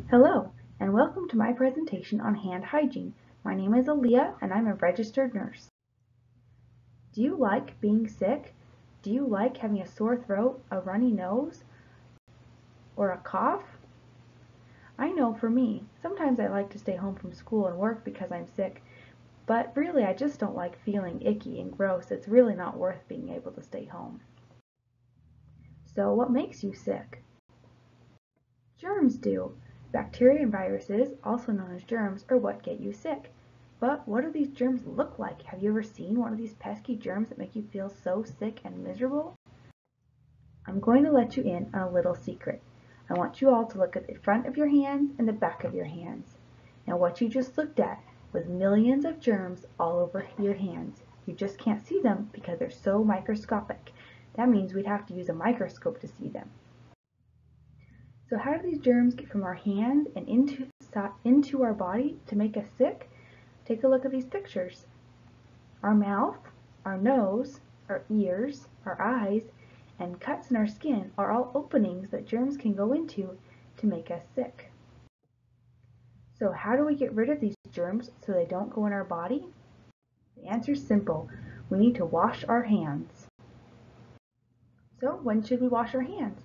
Hello, and welcome to my presentation on hand hygiene. My name is Aaliyah, and I'm a registered nurse. Do you like being sick? Do you like having a sore throat, a runny nose, or a cough? I know for me, sometimes I like to stay home from school and work because I'm sick, but really I just don't like feeling icky and gross. It's really not worth being able to stay home. So what makes you sick? Germs do. Bacteria and viruses, also known as germs, are what get you sick. But what do these germs look like? Have you ever seen one of these pesky germs that make you feel so sick and miserable? I'm going to let you in on a little secret. I want you all to look at the front of your hands and the back of your hands. Now what you just looked at was millions of germs all over your hands. You just can't see them because they're so microscopic. That means we'd have to use a microscope to see them. So how do these germs get from our hands and into our body to make us sick? Take a look at these pictures. Our mouth, our nose, our ears, our eyes, and cuts in our skin are all openings that germs can go into to make us sick. So how do we get rid of these germs so they don't go in our body? The answer is simple. We need to wash our hands. So when should we wash our hands?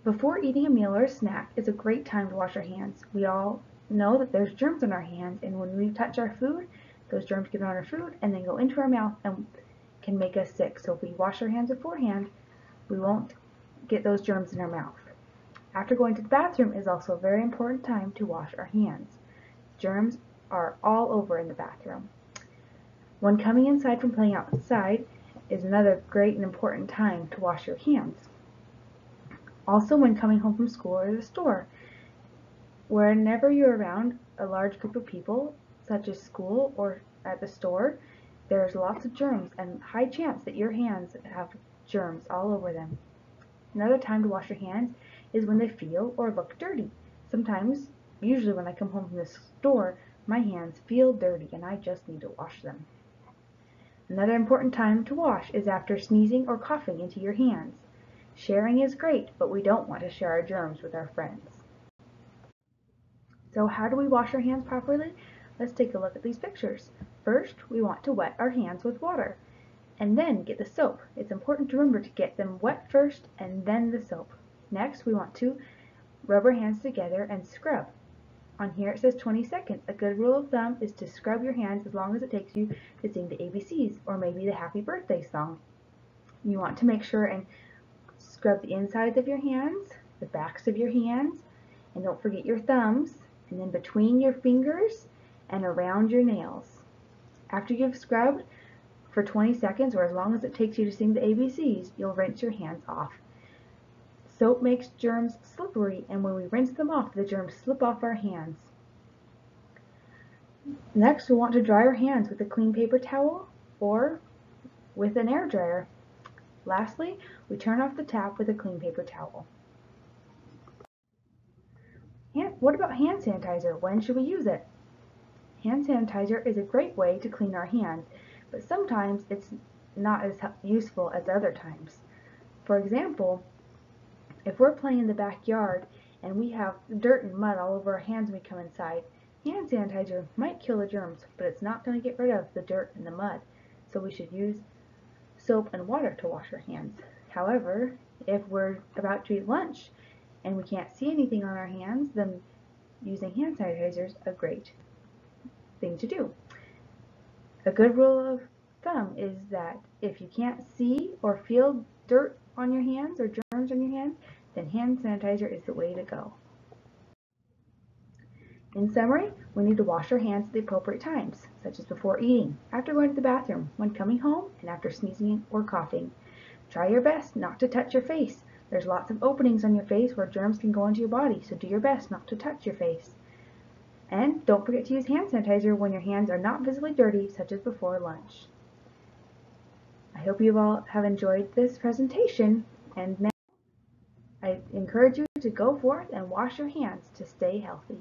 Before eating a meal or a snack is a great time to wash our hands. We all know that there's germs on our hands, and when we touch our food, those germs get on our food and then go into our mouth and can make us sick. So if we wash our hands beforehand, we won't get those germs in our mouth. After going to the bathroom is also a very important time to wash our hands. Germs are all over in the bathroom. When coming inside from playing outside is another great and important time to wash your hands. Also when coming home from school or the store. Whenever you're around a large group of people, such as school or at the store, there's lots of germs and high chance that your hands have germs all over them. Another time to wash your hands is when they feel or look dirty. Sometimes, usually when I come home from the store, my hands feel dirty and I just need to wash them. Another important time to wash is after sneezing or coughing into your hands. Sharing is great, but we don't want to share our germs with our friends. So how do we wash our hands properly? Let's take a look at these pictures. First, we want to wet our hands with water, and then get the soap. It's important to remember to get them wet first and then the soap. Next, we want to rub our hands together and scrub. On here it says 20 seconds. A good rule of thumb is to scrub your hands as long as it takes you to sing the ABCs or maybe the happy birthday song. You want to make sure and scrub the insides of your hands, the backs of your hands, and don't forget your thumbs, and then between your fingers and around your nails. After you've scrubbed for 20 seconds or as long as it takes you to sing the ABCs, you'll rinse your hands off. Soap makes germs slippery, and when we rinse them off, the germs slip off our hands. Next, we want to dry our hands with a clean paper towel or with an air dryer. Lastly, we turn off the tap with a clean paper towel. What about hand sanitizer? When should we use it? Hand sanitizer is a great way to clean our hands, but sometimes it's not as useful as other times. For example, if we're playing in the backyard and we have dirt and mud all over our hands when we come inside, hand sanitizer might kill the germs, but it's not going to get rid of the dirt and the mud. So we should use soap and water to wash our hands. However, if we're about to eat lunch and we can't see anything on our hands, then using hand sanitizer is a great thing to do. A good rule of thumb is that if you can't see or feel dirt on your hands or germs on your hands, then hand sanitizer is the way to go. In summary, we need to wash our hands at the appropriate times, such as before eating, after going to the bathroom, when coming home, and after sneezing or coughing. Try your best not to touch your face. There's lots of openings on your face where germs can go into your body, so do your best not to touch your face. And don't forget to use hand sanitizer when your hands are not visibly dirty, such as before lunch. I hope you all have enjoyed this presentation, and now I encourage you to go forth and wash your hands to stay healthy.